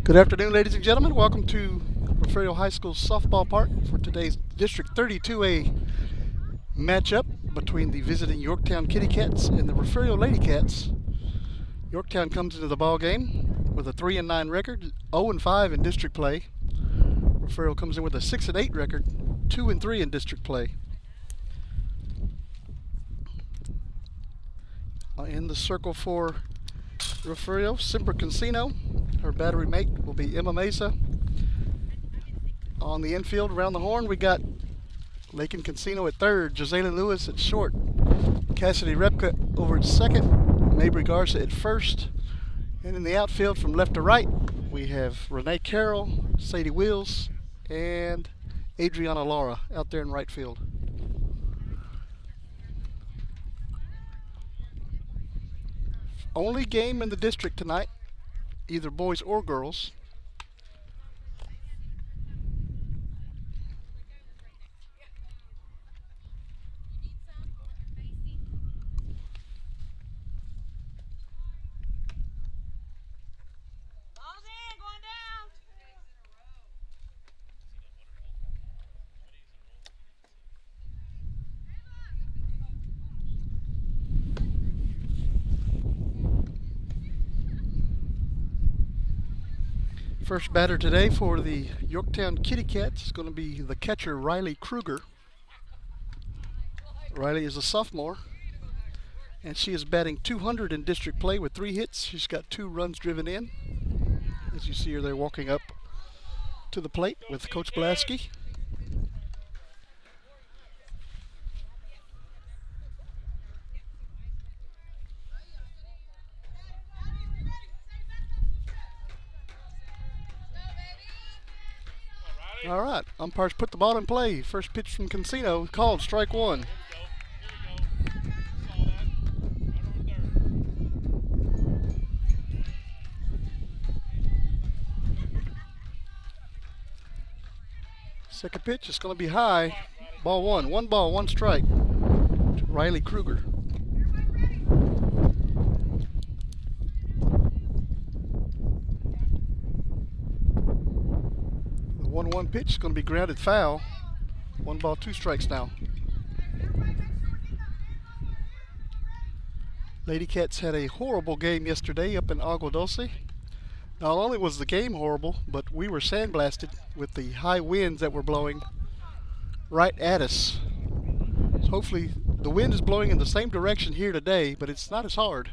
Good afternoon, ladies and gentlemen. Welcome to Refugio High School softball park for today's District 32A matchup between the visiting Yorktown Kitty Cats and the Refugio Lady Cats. Yorktown comes into the ball game with a 3-9 record, 0-5 in district play. Refugio comes in with a 6-8 record, 2-3 in district play. In the circle for Refugio, Simper Cancino. Her battery mate will be Emma Mesa. On the infield around the horn, we got Lakin Cancino at third, Joseline Lewis at short, Cassidy Repka over at second, Mabry Garza at first. And in the outfield from left to right, we have Renee Carroll, Sadie Wills, and Adriana Lara out there in right field. Only game in the district tonight, either boys or girls. First batter today for the Yorktown Kitty Cats is going to be the catcher Riley Kruger. Riley is a sophomore, and she is batting 200 in district play with 3 hits. She's got 2 runs driven in. As you see her there walking up to the plate with Coach Blasky. All right, umpires put the ball in play. First pitch from Cancino, called strike one. Second pitch is going to be high. Ball one. 1 ball, 1 strike. Riley Kruger. The 1-1 pitch is going to be grounded foul. 1 ball, 2 strikes now. Lady Cats had a horrible game yesterday up in Agua Dulce. Not only was the game horrible, but we were sandblasted with the high winds that were blowing right at us. So hopefully the wind is blowing in the same direction here today, but it's not as hard.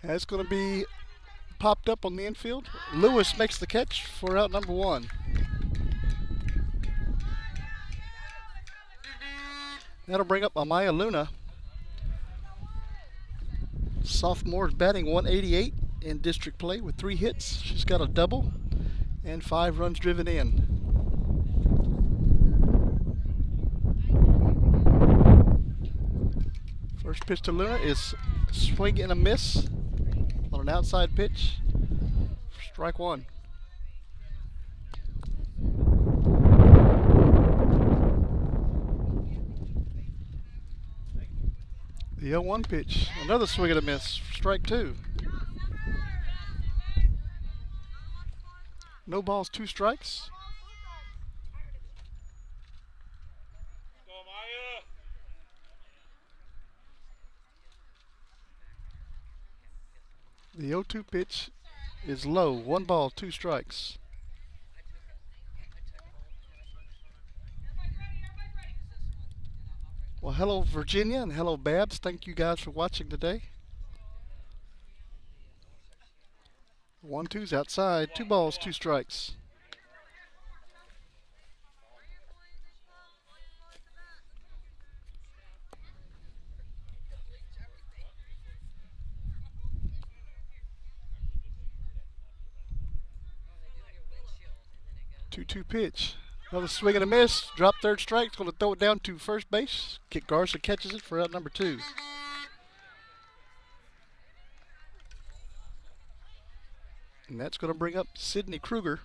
That's going to be popped up on the infield. Lewis makes the catch for out number 1. That'll bring up Amaya Luna. Sophomore is batting 188 in district play with 3 hits. She's got a double and 5 runs driven in. First pitch to Luna is swing and a miss on an outside pitch. Strike 1. The 0-1 pitch, another swing and a miss, strike 2. No balls, 2 strikes. The 0-2 pitch is low, 1 ball, 2 strikes. Well, hello Virginia and hello Babs. Thank you guys for watching today. 1-2's outside. 2 balls, 2 strikes. Two pitch. Another swing and a miss. Drop third strike. It's going to throw it down to first base. Garza catches it for out number 2. And that's going to bring up Sydney Kruger.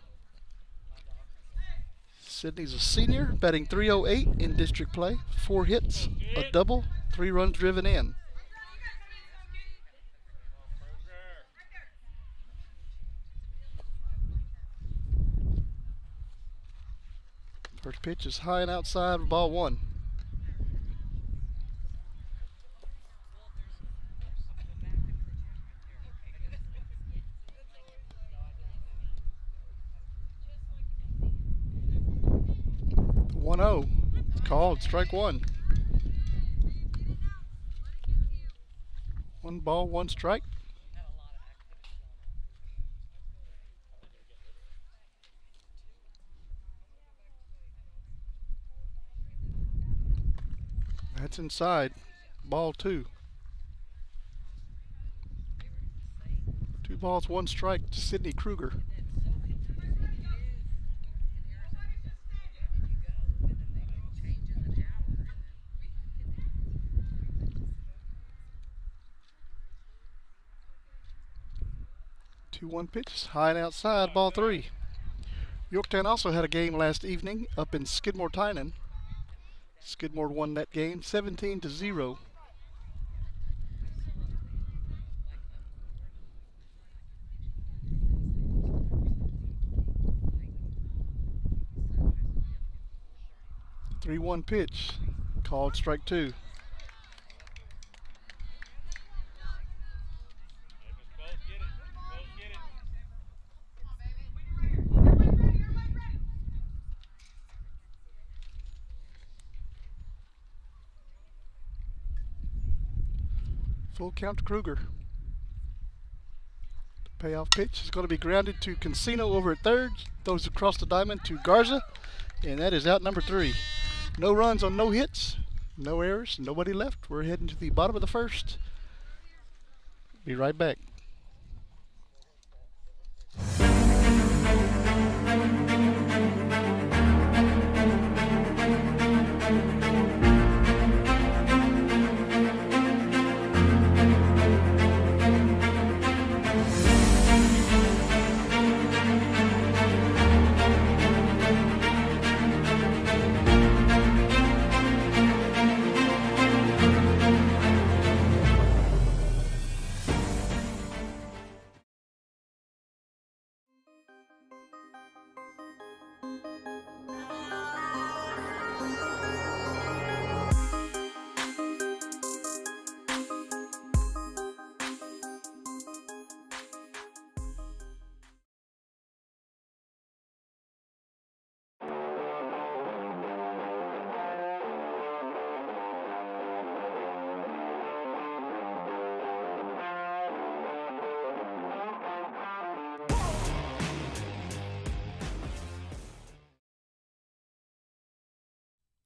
Sydney's a senior, batting .308 in district play. 4 hits, a double, 3 runs driven in. First pitch is high and outside, ball one. The 1-0. Called strike one. 1 ball, 1 strike. That's inside. Ball two. 2 balls, 1 strike to Sydney Kruger. Two 1 pitches, high and outside, ball three. Yorktown also had a game last evening up in Skidmore-Tynan. Skidmore won that game 17-0. The 3-1 pitch, called strike two. Full count to Kruger. The payoff pitch is going to be grounded to Cancino over at third. Throws across the diamond to Garza, and that is out number 3. No runs on no hits, no errors, nobody left. We're heading to the bottom of the first. Be right back.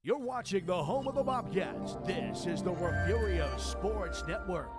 You're watching the home of the Bobcats. This is the Refugio Sports Network.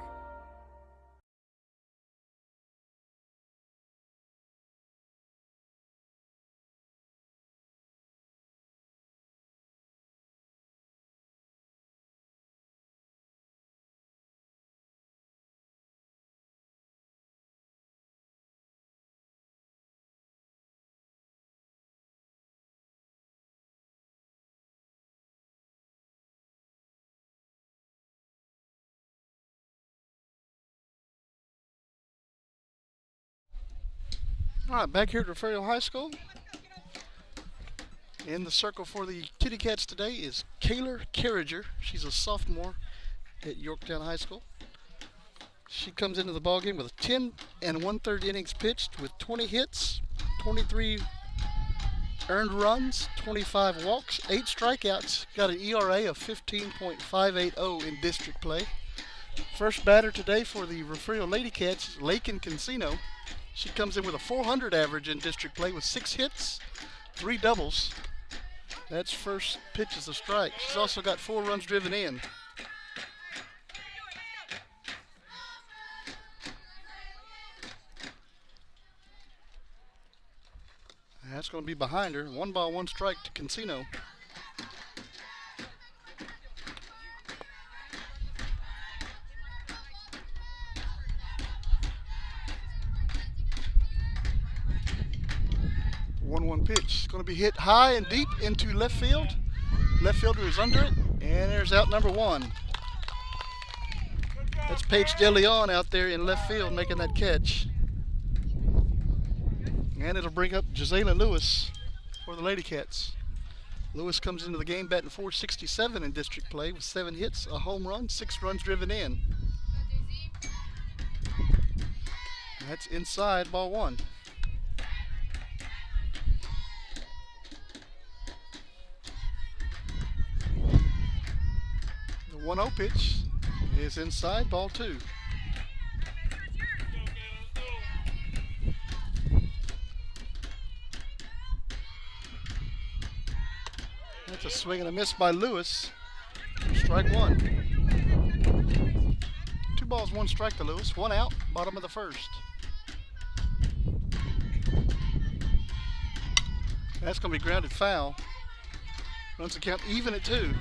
All right, back here at Refugio High School. In the circle for the Kitty Cats today is Kayla Carriger. She's a sophomore at Yorktown High School. She comes into the ballgame with 10 1/3 innings pitched with 20 hits, 23 earned runs, 25 walks, 8 strikeouts. Got an ERA of 15.580 in district play. First batter today for the Refugio Lady Cats is Lakin Cancino. She comes in with a 400 average in district play with 6 hits, 3 doubles. That's first pitch is a strike. She's also got 4 runs driven in. That's going to be behind her. 1 ball, 1 strike to Cancino. One pitch. It's going to be hit high and deep into left field. Left fielder is under it, and there's out number 1. That's Paige DeLeon out there in left field making that catch. And it'll bring up Gisela Lewis for the Lady Cats. Lewis comes into the game batting .467 in district play with 7 hits, a home run, 6 runs driven in. That's inside, ball 1. The 1-0 pitch is inside, ball 2. That's a swing and a miss by Lewis. Strike 1. 2 balls, 1 strike to Lewis. 1 out, bottom of the first. That's going to be grounded foul. Runs the count even at 2.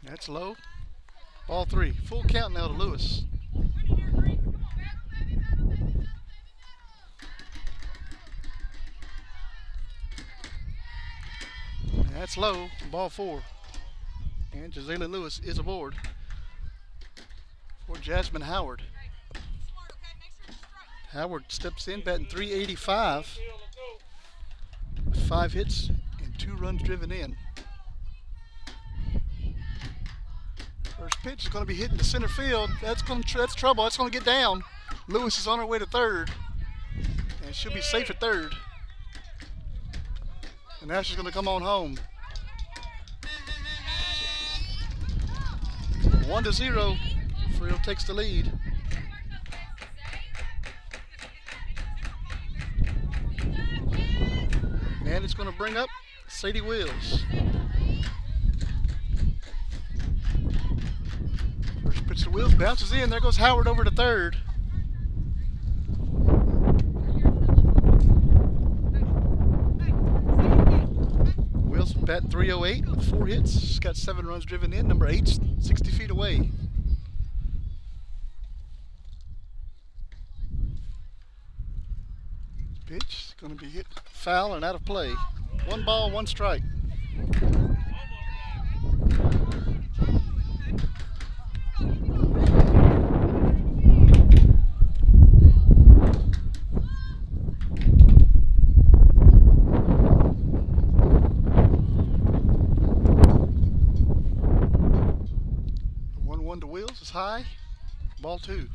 That's low. Ball 3. Full count now to Lewis. That's low. Ball 4. And Gisela Lewis is aboard for Jasmine Howard. Howard steps in batting .385 with 5 hits and 2 runs driven in. First pitch is going to be hitting to center field. That's trouble. That's going to get down. Lewis is on her way to third, and she'll be safe at third. And now she's going to come on home. 1-0. Frio takes the lead. And it's going to bring up Sadie Wills. First pitch to Wills, bounces in. There goes Howard over to third. Wills batting .308 with 4 hits. She's got 7 runs driven in. Number 8's 60 feet away. Pitch going to be hit foul and out of play. 1 ball, 1 strike. The 1-1 to Wills is high. Ball 2.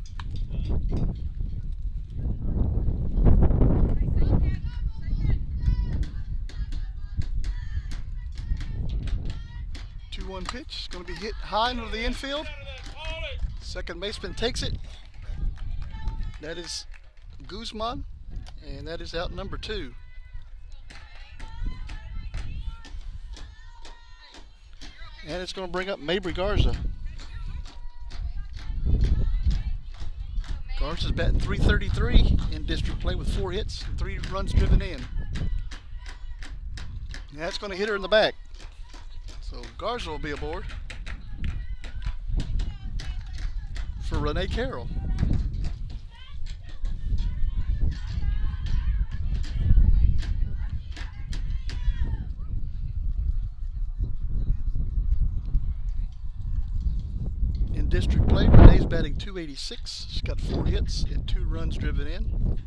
One pitch is going to be hit high into the infield. Second baseman takes it. That is Guzman, and that is out number 2. And it's going to bring up Mabry Garza. Garza's batting .333 in district play with 4 hits and 3 runs driven in. And that's going to hit her in the back. So Garza will be aboard for Renee Carroll. In district play, Renee's batting .286. She's got 4 hits and 2 runs driven in.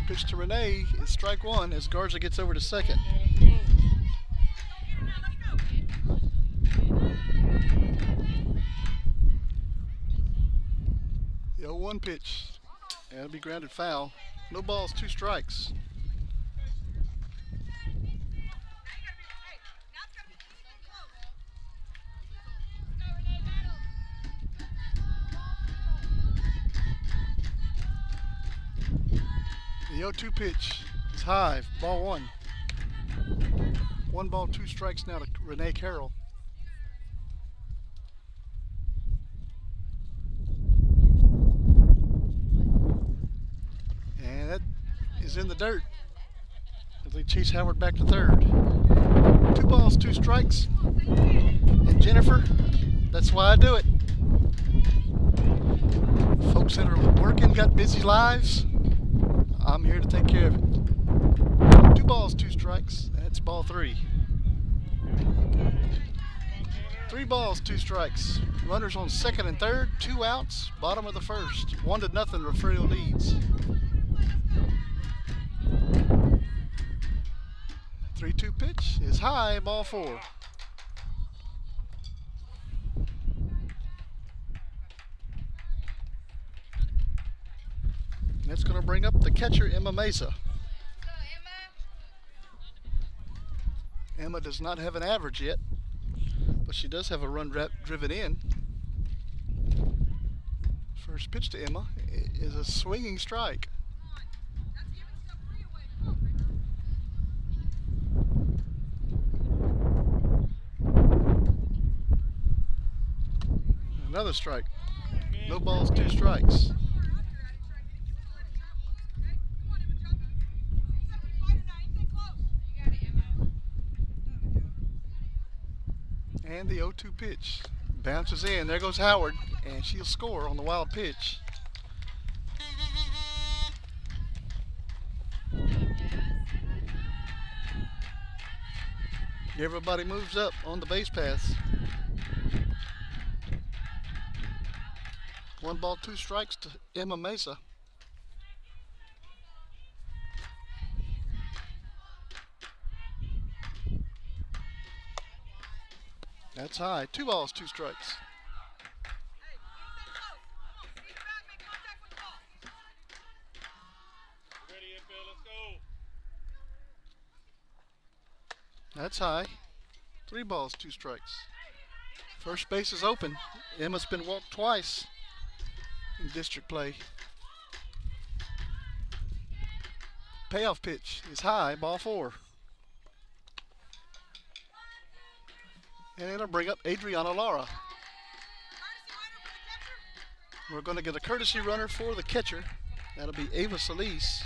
Pitch to Renee is strike 1 as Garza gets over to second. The 0-1 pitch. That'll be grounded foul. No balls, 2 strikes. The 0-2 pitch is high, ball 1. 1 ball, 2 strikes now to Renee Carroll. And that is in the dirt as they chase Howard back to third. 2 balls, 2 strikes. And Jennifer, that's why I do it. Folks that are working got busy lives. I'm here to take care of it. 2 balls, 2 strikes. That's ball 3. 3 balls, 2 strikes. Runners on second and third, 2 outs, bottom of the first. 1-0, Refugio leads. 3-2 pitch is high, ball 4. That's going to bring up the catcher, Emma Mesa. Emma does not have an average yet, but she does have a run driven in. First pitch to Emma is a swinging strike. Another strike. No balls, 2 strikes. And the 0-2 pitch bounces in. There goes Howard, and she'll score on the wild pitch. Everybody moves up on the base paths. 1 ball, 2 strikes to Emma Mesa. That's high. 2 balls, 2 strikes. That's high. 3 balls, 2 strikes. First base is open. Emma's been walked twice in district play. Payoff pitch is high, ball 4. And it'll bring up Adriana Lara. We're going to get a courtesy runner for the catcher. That'll be Ava Solis.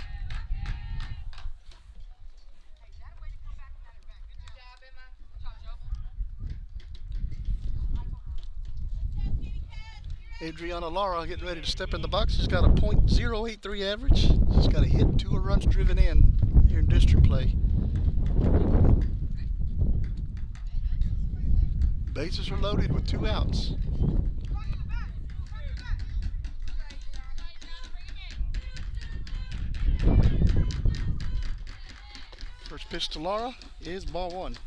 Adriana Lara getting ready to step in the box. She's got a .083 average. She's got a hit, 2 runs driven in here in district play. Bases are loaded with 2 outs. First pitch to Lara is ball 1.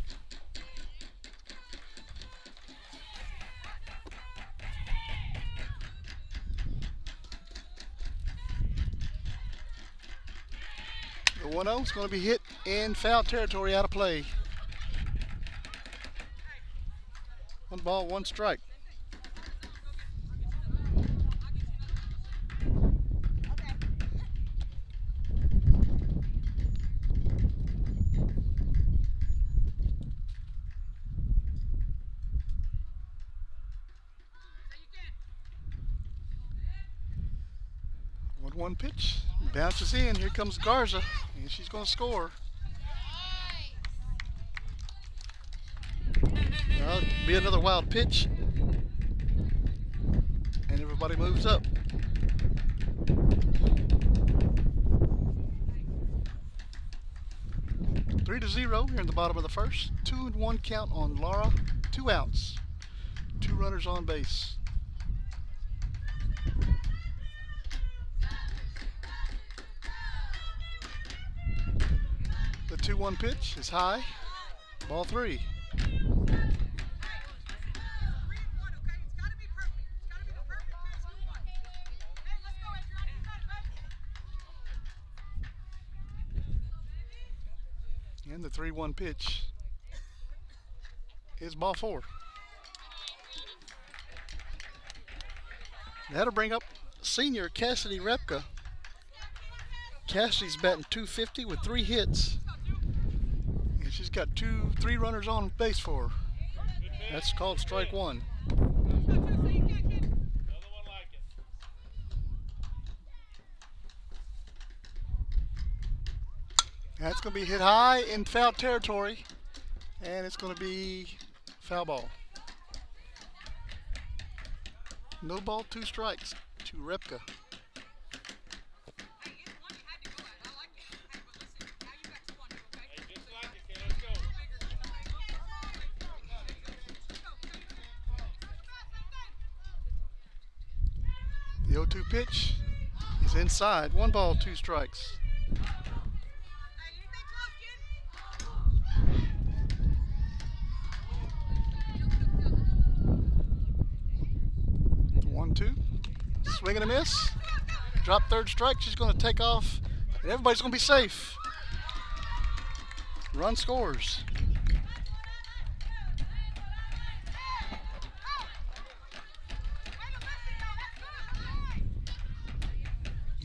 The 1-0 is going to be hit in foul territory, out of play. 1 ball, 1 strike. One pitch, bounces in. Here comes Garza, and she's going to score. Well, it'll be another wild pitch, and everybody moves up. Three to 0 here in the bottom of the first. 2-1 count on Lara. 2 outs. 2 runners on base. The 2-1 pitch is high. Ball 3. And the 3-1 pitch is ball 4. That'll bring up senior Cassidy Repka. Cassidy's batting .250 with 3 hits. And she's got 3 runners on base for her. That's called strike 1. That's going to be hit high in foul territory, and it's going to be foul ball. No ball, 2 strikes to to Repka. The 0-2 pitch is inside. 1 ball, 2 strikes. One-two. Swing and a miss. Drop third strike. She's going to take off. And everybody's going to be safe. Run scores.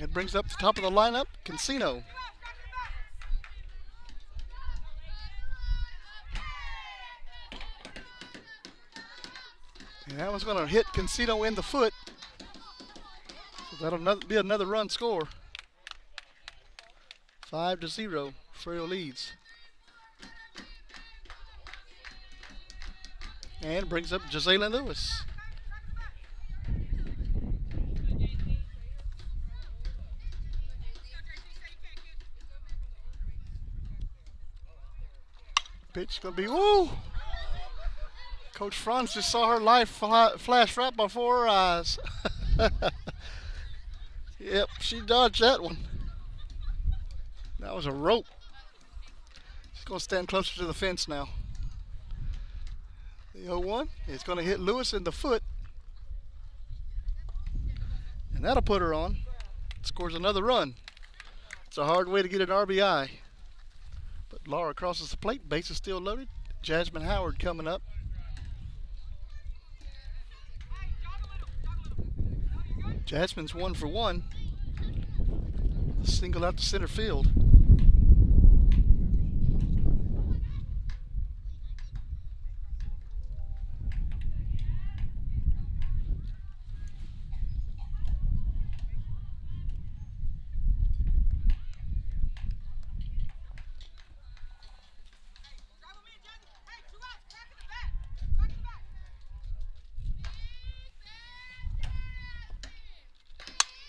It brings up the top of the lineup, Cancino. And that one's going to hit Cancino in the foot. So that'll be another run score. 5-0, Refugio leads. And brings up Jazalyn Lewis. Pitch gonna be, woo! Coach Franz just saw her life flash right before her eyes. Yep, she dodged that one. That was a rope. She's gonna stand closer to the fence now. The 0-1 is gonna hit Lewis in the foot. And that'll put her on. Scores another run. It's a hard way to get an RBI. But Laura crosses the plate, base is still loaded. Jasmine Howard coming up. Jasmine's 1 for 1. Single out to center field.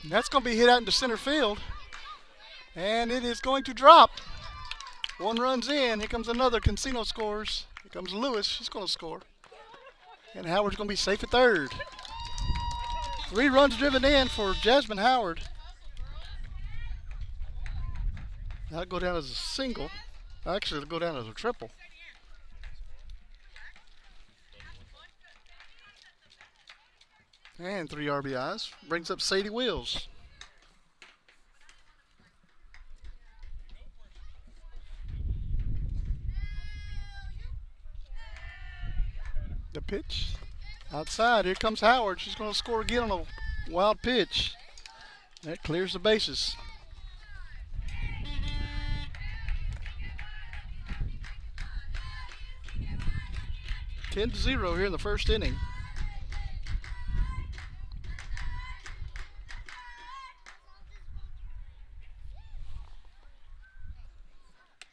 And that's going to be hit out into center field. And it is going to drop. 1 run's in. Here comes another. Cancino scores. Here comes Lewis. She's going to score. And Howard's going to be safe at third. 3 runs driven in for Jasmine Howard. That'll go down as a single. Actually, it'll go down as a triple. And 3 RBIs. Brings up Sadie Wills. The pitch. Outside. Here comes Howard. She's going to score again on a wild pitch. That clears the bases. Ten to 0 here in the first inning.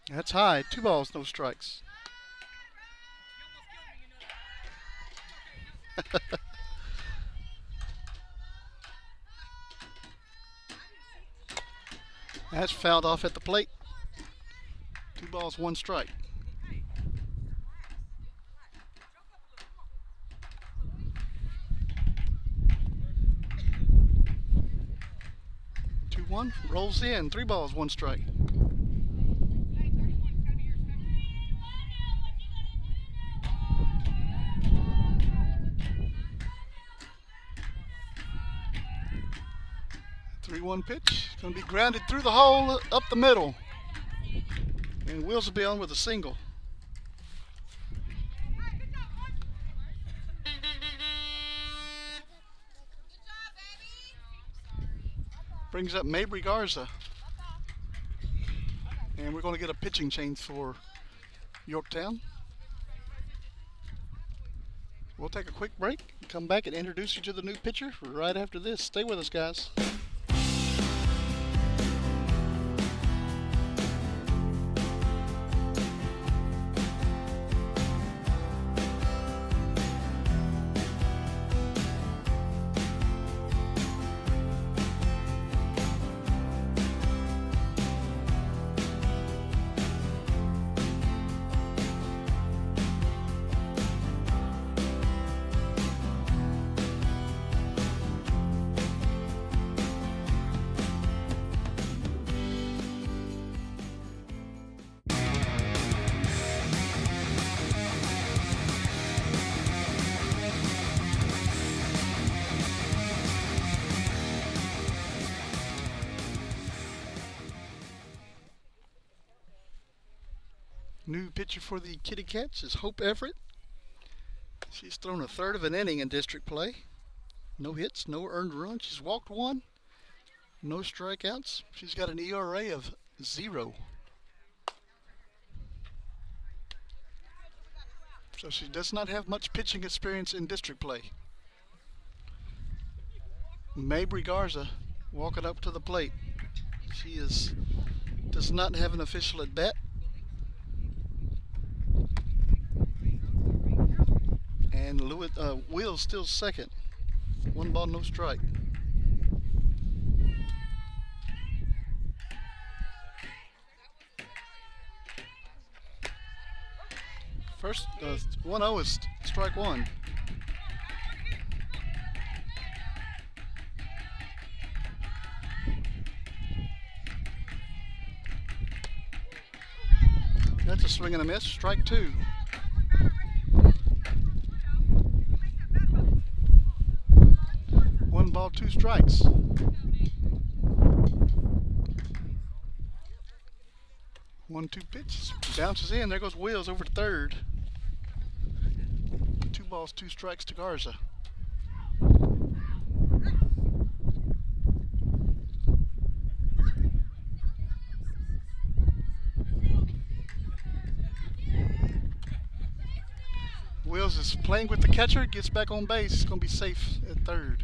That's high. 2 balls, no strikes. That's fouled off at the plate. 2 balls, 1 strike. One rolls in. 3 balls, 1 strike. Three-one pitch. Going to be grounded through the hole up the middle. And Wills will be on with a single. Brings up Mabry Garza. And we're going to get a pitching change for Yorktown. We'll take a quick break and come back and introduce you to the new pitcher right after this. Stay with us, guys. New pitcher for the Kitty Cats is Hope Everett. She's thrown a third of an inning in district play. No hits, no earned runs. She's walked one, no strikeouts. She's got an ERA of 0. So she does not have much pitching experience in district play. Mabry Garza walking up to the plate. She does not have an official at bat. And Will's still second. 1 ball, no strike. First, 1-0 is strike one. That's a swing and a miss. Strike two. One ball, 2 strikes. One-two pitch. Bounces in. There goes Wills over to third. 2 balls, 2 strikes to Garza. Wills is playing with the catcher, gets back on base. It's going to be safe at third.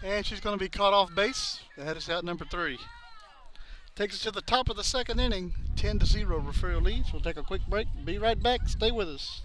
And she's going to be caught off base. That is out number 3. Takes us to the top of the second inning. 10-0 Refugio leads. We'll take a quick break. Be right back. Stay with us.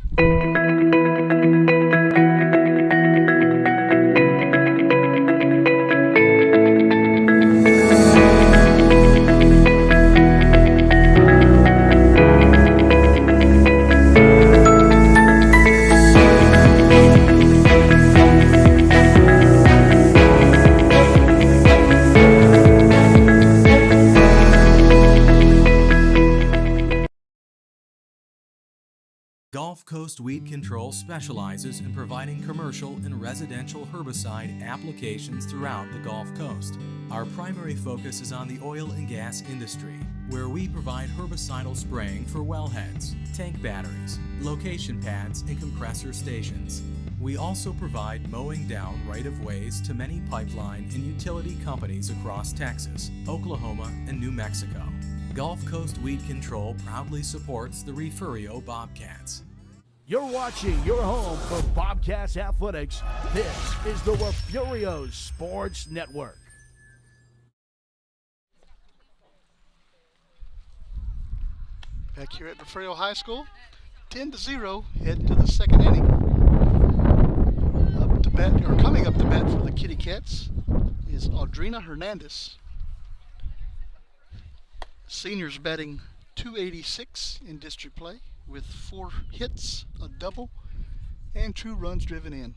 Gulf Coast Weed Control specializes in providing commercial and residential herbicide applications throughout the Gulf Coast. Our primary focus is on the oil and gas industry, where we provide herbicidal spraying for wellheads, tank batteries, location pads, and compressor stations. We also provide mowing down right-of-ways to many pipeline and utility companies across Texas, Oklahoma, and New Mexico. Gulf Coast Weed Control proudly supports the Refugio Bobcats. You're watching your home for Bobcats Athletics. This is the Refugio Sports Network. Back here at Refugio High School, 10-0, heading to the second inning. Up to bat, or coming up to bat for the Kitty Cats is Audrina Hernandez. Seniors batting .286 in district play with 4 hits, a double, and 2 runs driven in.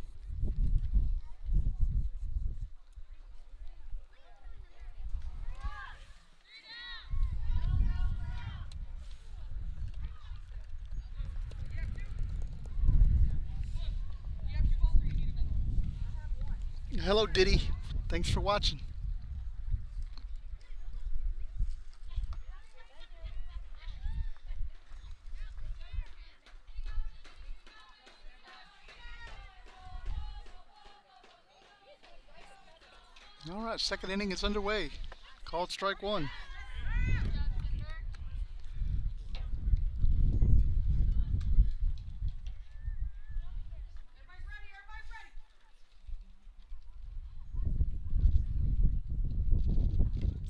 Hello, Diddy. Thanks for watching. All right, second inning is underway. Called strike one.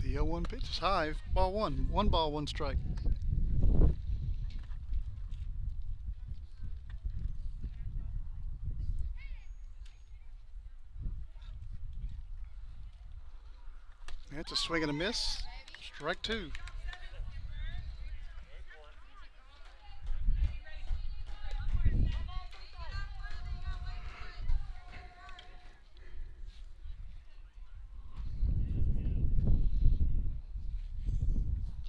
The 0-1 pitch is high. Ball one. 1 ball, 1 strike. That's a swing and a miss. Strike 2.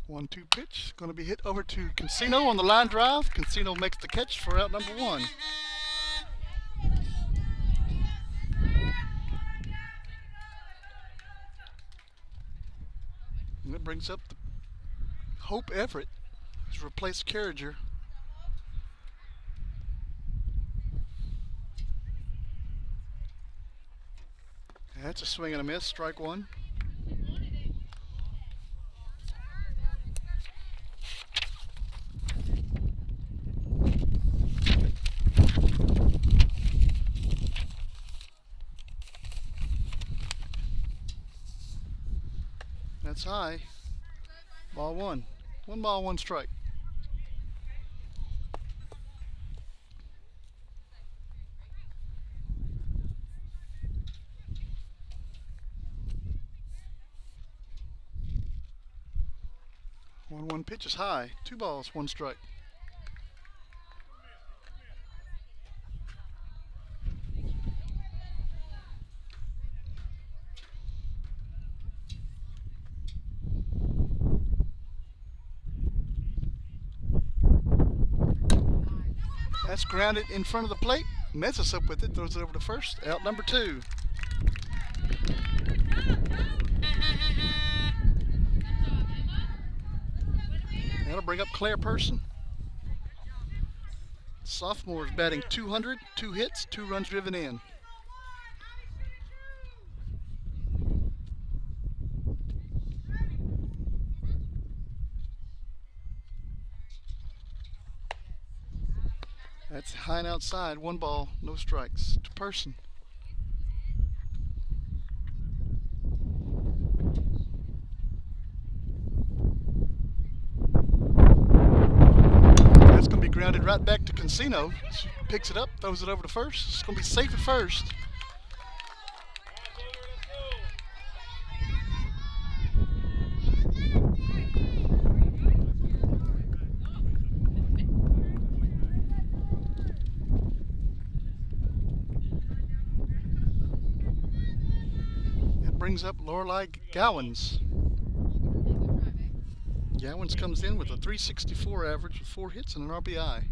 One-two pitch. Going to be hit over to Cancino on the line drive. Cancino makes the catch for out number 1. brings up the Hope Everett, who's replaced Carriger. That's a swing and a miss, strike one. That's high. Ball one. 1 ball, 1 strike. One pitch is high. 2 balls, 1 strike. That's grounded in front of the plate. Messes up with it, throws it over to first. Out number 2. That'll bring up Claire Person. Sophomore is batting .200, 2 hits, 2 runs driven in. That's high and outside. 1 ball, no strikes to Person. That's going to be grounded right back to Casino. She picks it up, throws it over to first. It's going to be safe at first. Brings up Lorelei Gowans. Gowans comes in with a .364 average with 4 hits and an RBI.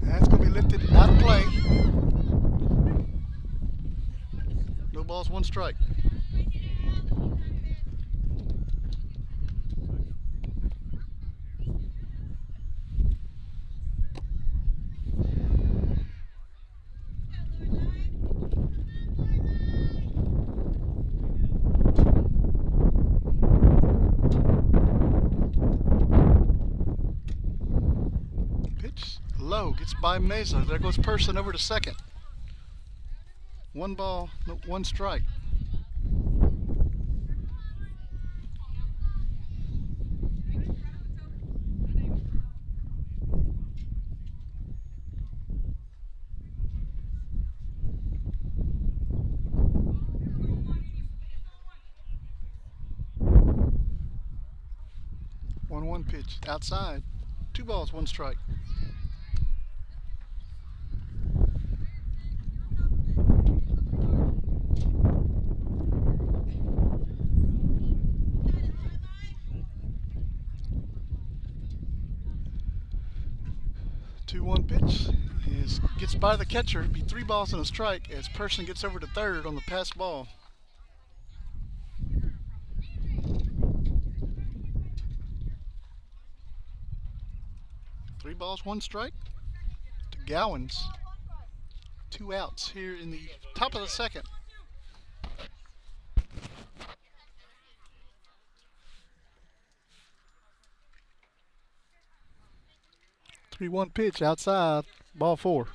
That's going to be lifted out of play. No balls, 1 strike. Low gets by Mesa. There goes Person over to second. 1 ball, 1 strike. One pitch outside. 2 balls, 1 strike. One pitch gets by the catcher. It'd be 3 balls and a strike as Person gets over to third on the pass ball. Three balls, 1 strike to Gowans. 2 outs here in the top of the second. One pitch outside, ball 4.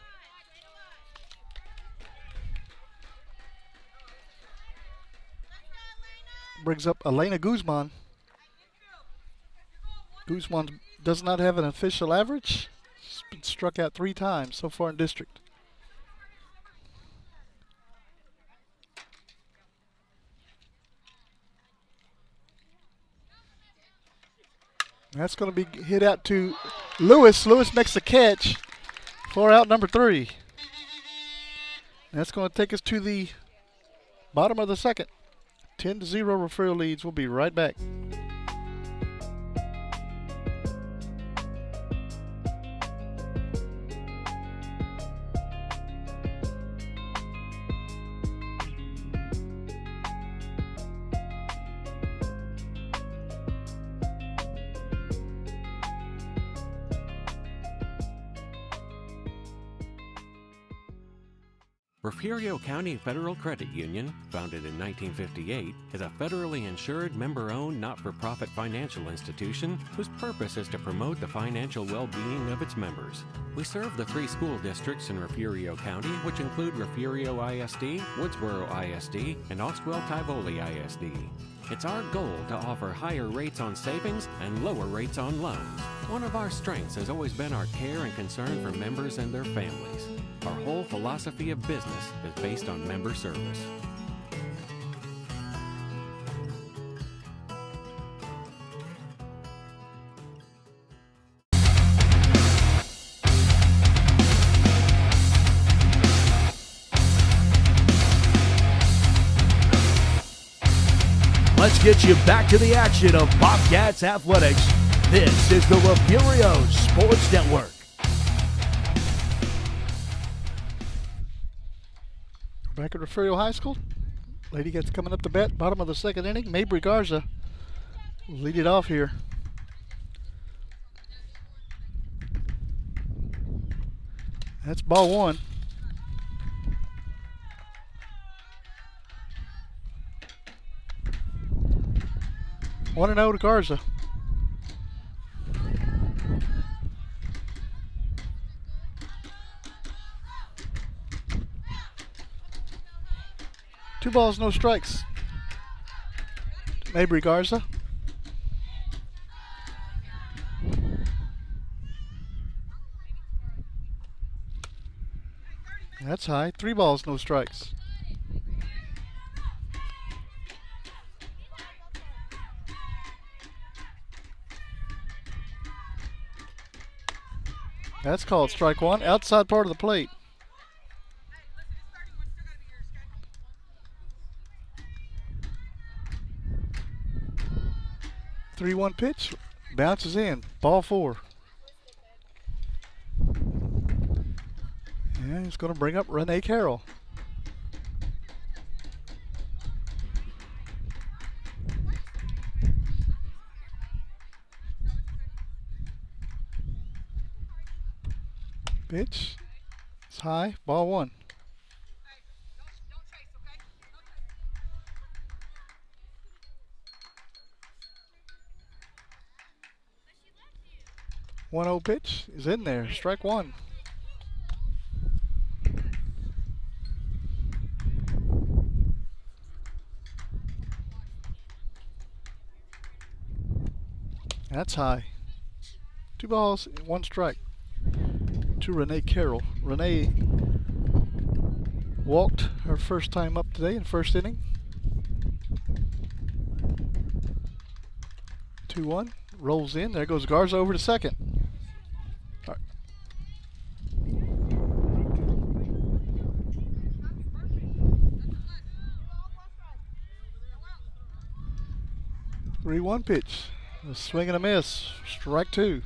Brings up Elena Guzman. Guzman does not have an official average. She's been struck out 3 times so far in district. That's going to be hit out to Lewis. Lewis makes the catch for out number 3. That's going to take us to the bottom of the second. 10-0 Refugio leads. We'll be right back. Refugio County Federal Credit Union, founded in 1958, is a federally insured, member-owned, not-for-profit financial institution whose purpose is to promote the financial well-being of its members. We serve the 3 school districts in Refugio County, which include Refugio ISD, Woodsboro ISD, and Oswell-Tivoli ISD. It's our goal to offer higher rates on savings and lower rates on loans. One of our strengths has always been our care and concern for members and their families. Our whole philosophy of business is based on member service. Let's get you back to the action of Bobcats Athletics. This is the Refugio Sports Network. Back at Refugio High School. Lady Cats coming up to bat, bottom of the second inning. Mabry Garza will lead it off here. That's ball 1. One and 0 to Garza. Two balls, no strikes. Mabry Garza. That's high. 3 balls, no strikes. That's called strike 1, outside part of the plate. Three 1 pitch, bounces in, ball 4. And he's going to bring up Renee Carroll. Pitch, it's high, ball 1. One 0 pitch is in there, strike 1. That's high. 2 balls, 1 strike to Renee Carroll. Renee walked her first time up today in first inning. 2-1, rolls in. There goes Garza over to second. All right. 3-1 pitch. A swing and a miss. Strike 2.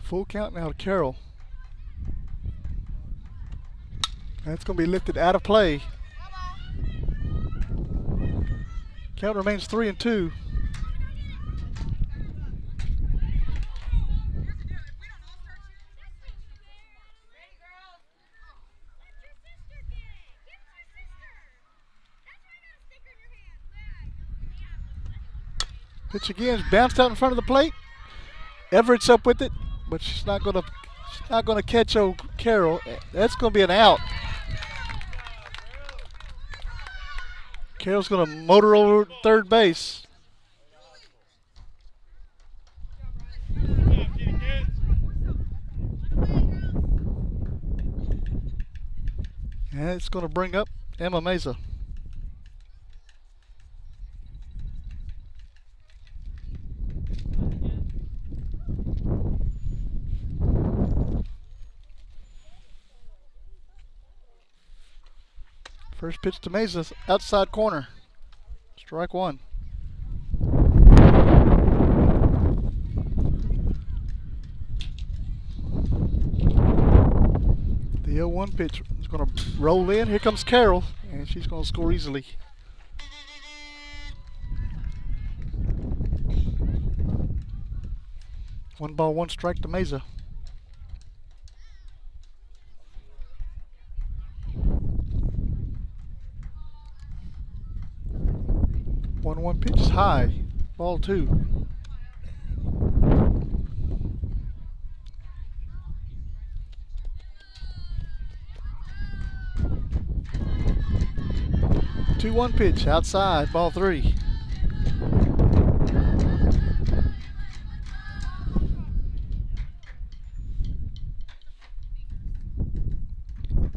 Full count now to Carroll. That's going to be lifted out of play. Count remains 3-2. Pitch again, bounced out in front of the plate. Everett's up with it, but she's not going to catch old Carroll. That's going to be an out. Carroll's going to motor over third base. And it's going to bring up Emma Meza. First pitch to Mesa, outside corner. Strike 1. The 0-1 pitch is going to roll in. Here comes Carroll, and she's going to score easily. One ball, 1 strike to Mesa. 1-1 pitch is high. Ball 2. Two one pitch outside, ball 3.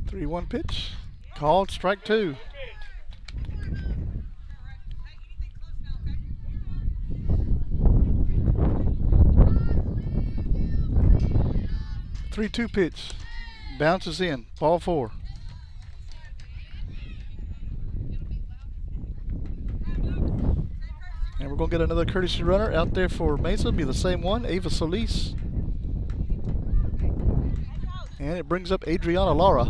Three one pitch, called strike 2. 3-2 pitch, bounces in, ball 4. And we're going to get another courtesy runner out there for Mesa. It'll be the same one, Ava Solis. And it brings up Adriana Lara.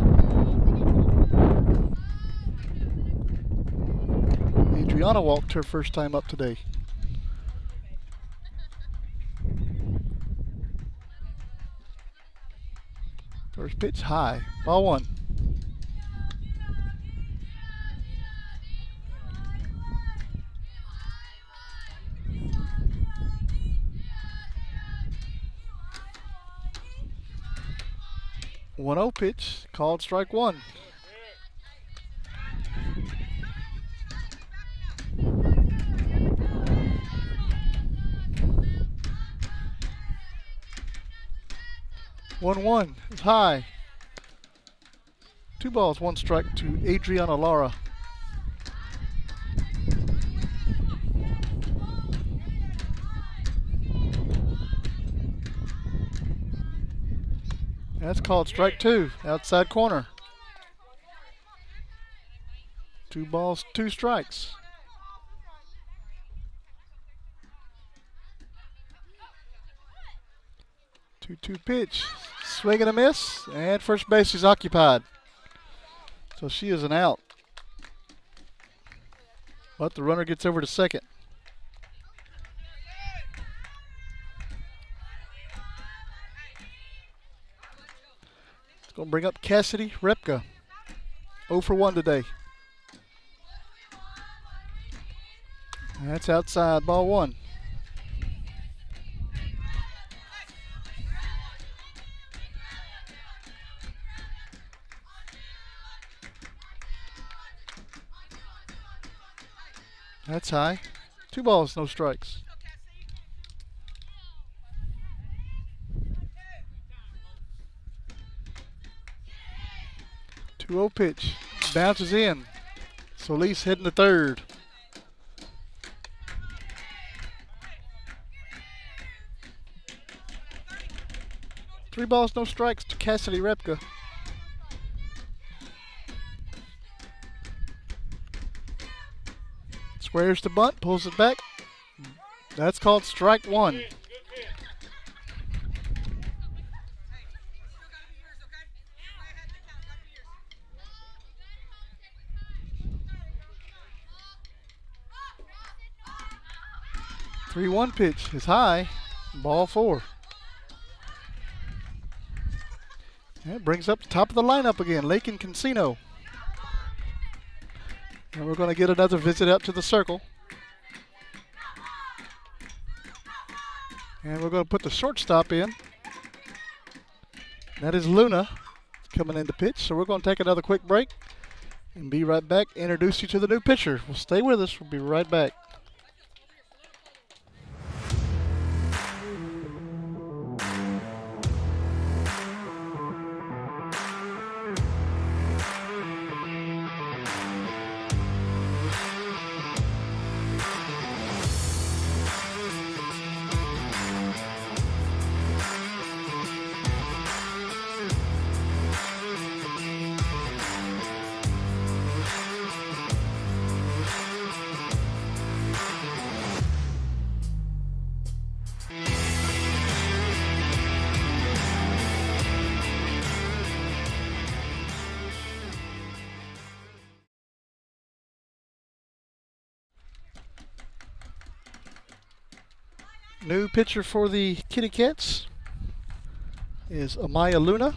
Adriana walked her first time up today. First pitch high, ball 1. One 0 pitch, called strike 1. One one is high. 2 balls, 1 strike to Adriana Lara. That's called strike 2, outside corner. 2 balls, 2 strikes. 2-2 pitch, swing and a miss, and first base is occupied. So she is an out. But the runner gets over to second. It's going to bring up Cassidy Repka. 0 for 1 today. That's outside, ball 1. That's high. 2 balls, no strikes. Two 0 pitch, bounces in. Solis heading to third. Three balls, no strikes to Cassidy Repka. Squares the bunt, pulls it back. That's called strike 1. Three 1 pitch is high, ball 4. That brings up the top of the lineup again, Lakin Cancino. And we're going to get another visit out to the circle. And we're going to put the shortstop in. That is Luna coming in to pitch. So we're going to take another quick break and be right back. Introduce you to the new pitcher. Well, stay with us. We'll be right back. New pitcher for the Kitty Cats is Amaya Luna.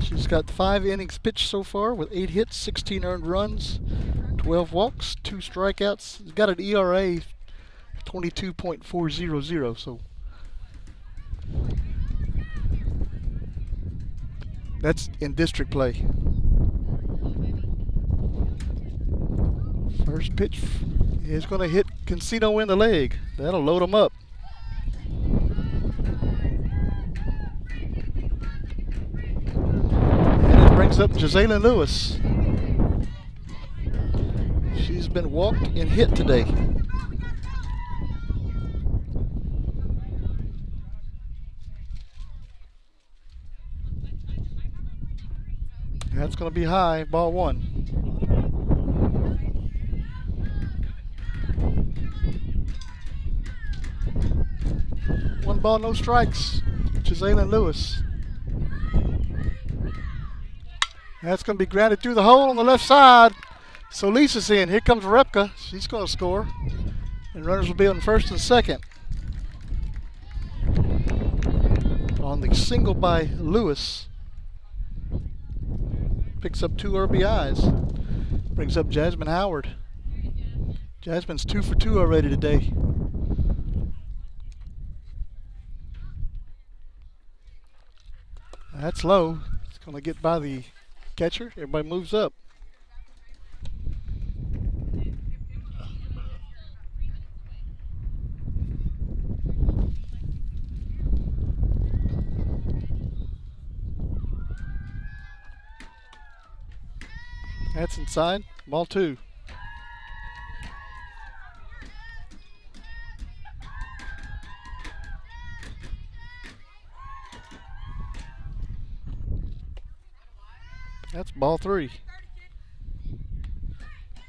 She's got 5 innings pitched so far with 8 hits, 16 earned runs, 12 walks, 2 strikeouts. He's got an ERA 22.400, so that's in district play. First pitch is going to hit Casino in the leg. That'll load him up. And it brings up Jazalyn Lewis. She's been walked and hit today. That's going to be high, ball 1. One ball, no strikes. Jazalyn Lewis. That's going to be grounded through the hole on the left side. So Lisa's in. Here comes Repka. She's going to score. And runners will be on first and second. On the single by Lewis. Picks up 2 RBIs. Brings up Jasmine Howard. Jasmine's 2 for 2 already today. That's low. It's going to get by the catcher. Everybody moves up. That's inside. Ball 2. That's ball 3.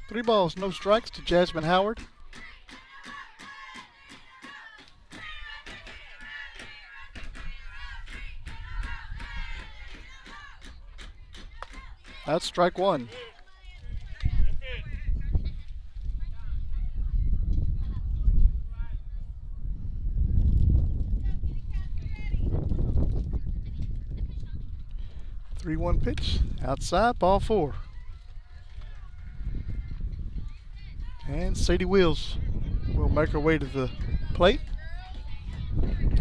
3 balls, no strikes to Jasmine Howard. That's strike 1. Three-one pitch outside, ball 4. And Sadie Wills will make her way to the plate.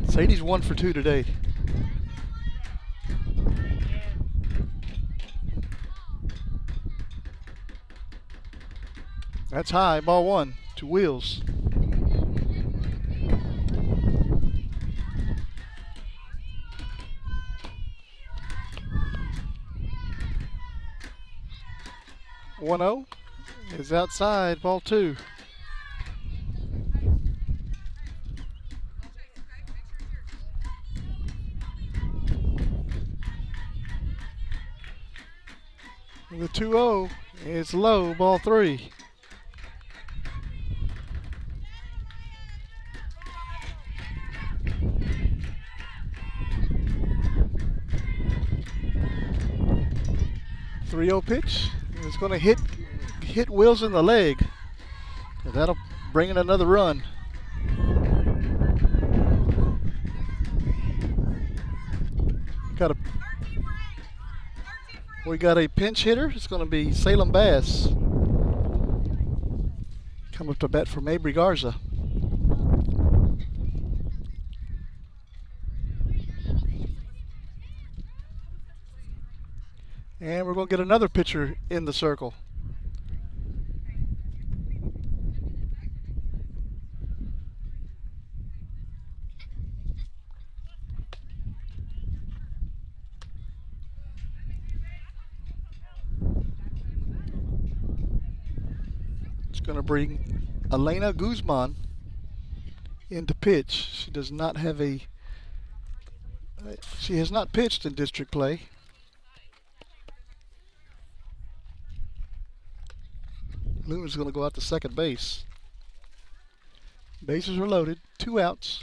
Sadie's 1 for 2 today. That's high, ball 1 to Wills. One 0 is outside, ball 2. The 2-0 is low, ball 3. Three-0 pitch. It's going to hit Wills in the leg. And that'll bring in another run. We got a pinch hitter. It's going to be Salem Bass. Come up to bat for Mabry Garza. And we're going to get another pitcher in the circle. It's going to bring Elena Guzman into pitch. She does not have she has not pitched in district play. Luna's going to go out to second base. Bases are loaded. 2 outs.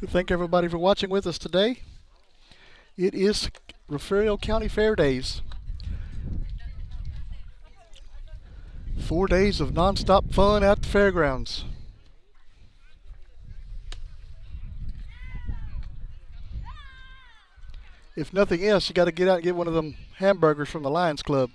Thank everybody for watching with us today. It is Refugio County Fair Days. 4 days of nonstop fun at the fairgrounds. If nothing else, you got to get out and get one of them hamburgers from the Lions Club.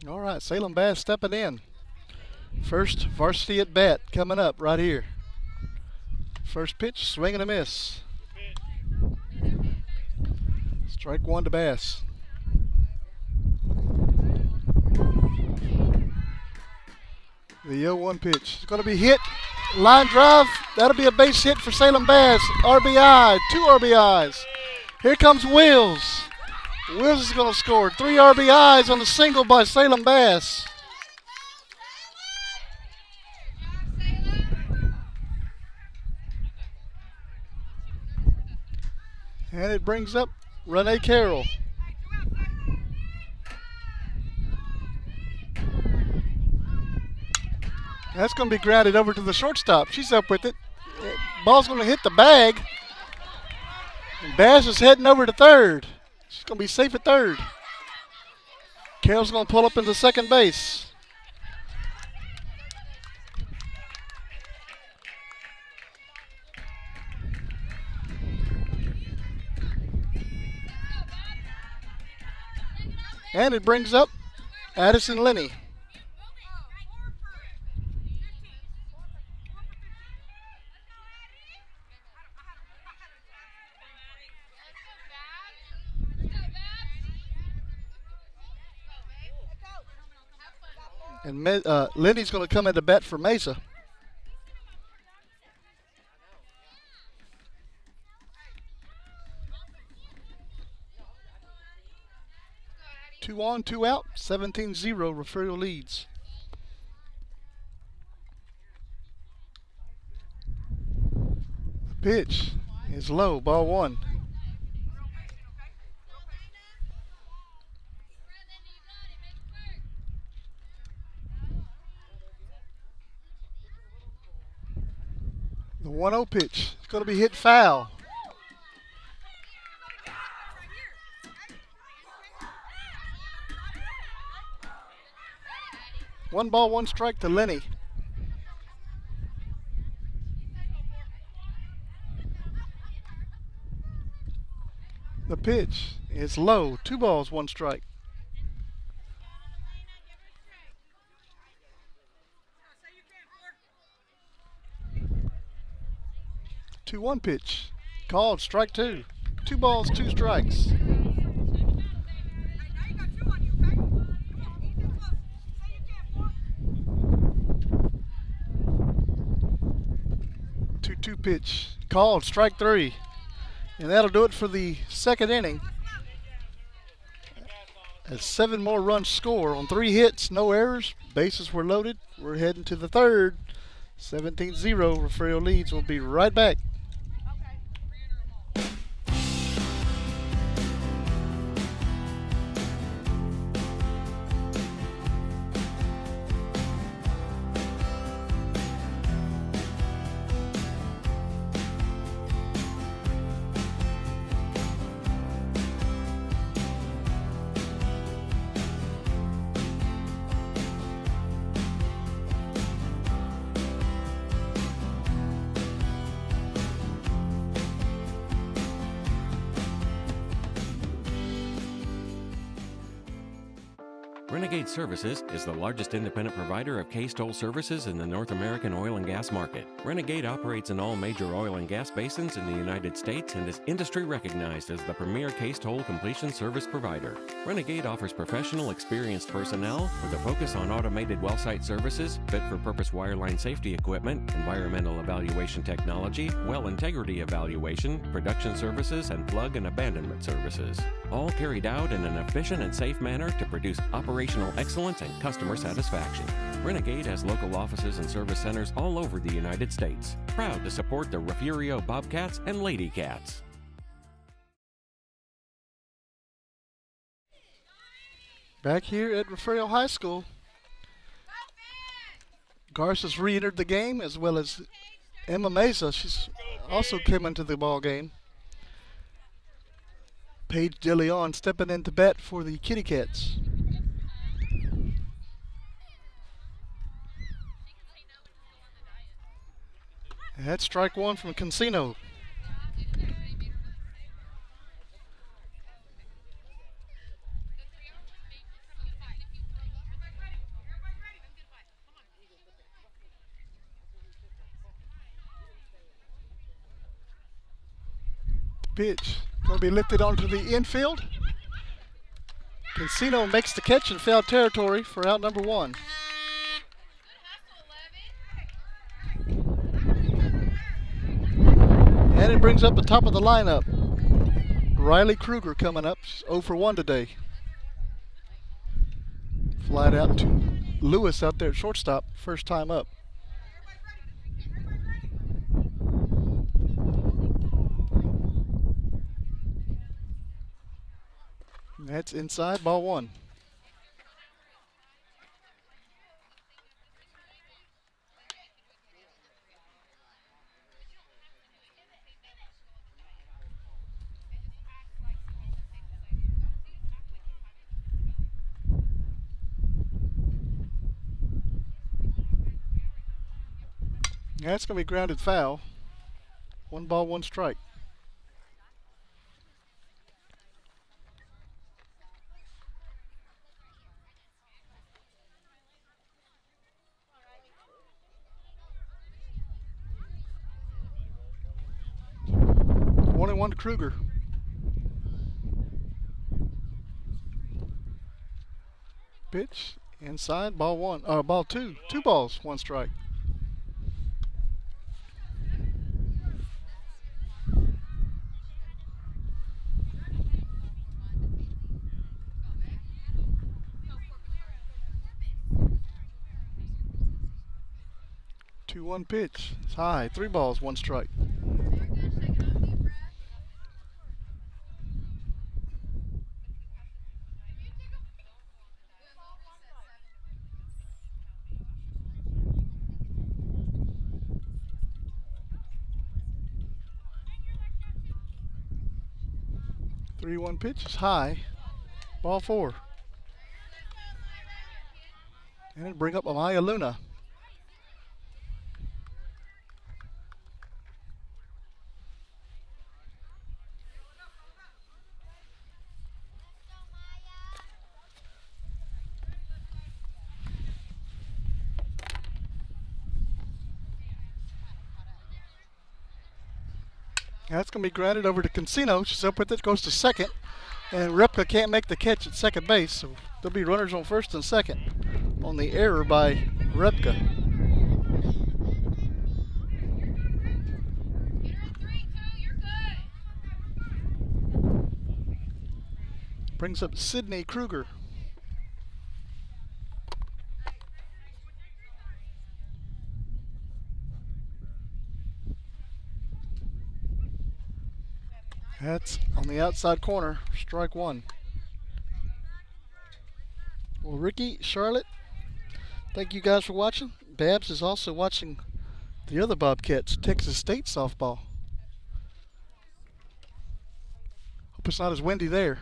All right, Salem Bass stepping in. First varsity at bat coming up right here. First pitch, swing and a miss. Strike one to Bass. The 0-1 pitch. It's going to be hit. Line drive. That'll be a base hit for Salem Bass. RBI. 2 RBIs. Here comes Wills. Wills is going to score. 3 RBIs on the single by Salem Bass. And it brings up Renee Carroll. That's going to be grounded over to the shortstop. She's up with it. Ball's going to hit the bag. And Bass is heading over to third. She's going to be safe at third. Carroll's going to pull up into second base. And it brings up Addison Linney. And Linney's going to come into bat for Mesa. Two on, 2 out, 17-0, Refugio leads. The pitch is low, ball 1. The 1-0 pitch. It's going to be hit foul. One ball, 1 strike to Lenny. The pitch is low. 2 balls, 1 strike. 2-1 pitch. Called strike 2. 2 balls, 2 strikes. Two pitch. Called strike 3. And that'll do it for the second inning. As 7 more runs score on 3 hits, no errors, bases were loaded. We're heading to the third. 17-0, Refugio leads. We'll be right back. Renegade Services is the largest independent provider of case toll services in the North American oil and gas market. Renegade operates in all major oil and gas basins in the United States and is industry recognized as the premier case toll completion service provider. Renegade offers professional, experienced personnel with a focus on automated well site services, fit-for-purpose wireline safety equipment, environmental evaluation technology, well integrity evaluation, production services, and plug and abandonment services. All carried out in an efficient and safe manner to produce operational excellence and customer satisfaction. Renegade has local offices and service centers all over the United States. Proud to support the Refugio Bobcats and Lady Cats. Back here at Refugio High School, Garza's re-entered the game, as well as Emma Mesa. She's also came into the ball game. Paige DeLeon stepping into bat for the Kitty Cats. That's strike one from Casino. Pitch going to be lifted onto the infield. Casino makes the catch in foul territory for out number one. And it brings up the top of the lineup. Riley Kruger coming up. She's 0 for 1 today. Flight out to Lewis out there at shortstop. First time up. That's inside, ball one. That's going to be grounded foul. 1 ball, 1 strike. One and one to Kruger. Pitch inside, ball one. Ball two. 2 balls, 1 strike. Two one pitch. It's high. 3 balls, 1 strike. Three one pitch is high. Ball 4. And it'll bring up Amaya Luna. That's going to be grounded over to Casino. She's up with it, goes to second. And Repka can't make the catch at second base, so there'll be runners on first and second on the error by Repka. Brings up Sydney Kruger. That's on the outside corner, strike 1. Well, Ricky, Charlotte, thank you guys for watching. Babs is also watching the other Bobcats, Texas State softball. Hope it's not as windy there.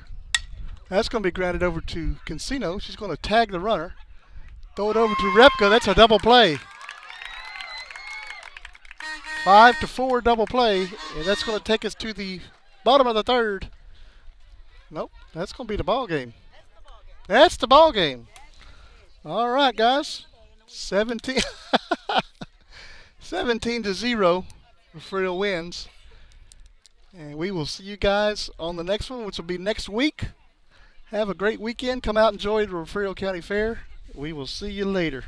That's going to be grounded over to Casino. She's going to tag the runner. Throw it over to Repka. That's a double play. 5-4 double play, and that's going to take us to the bottom of the 3rd. Nope, that's going to be the ball game. That's the ball game. All right, guys. 17 17-0. Refugio wins. And we will see you guys on the next one, which will be next week. Have a great weekend. Come out and enjoy the Refugio County Fair. We will see you later.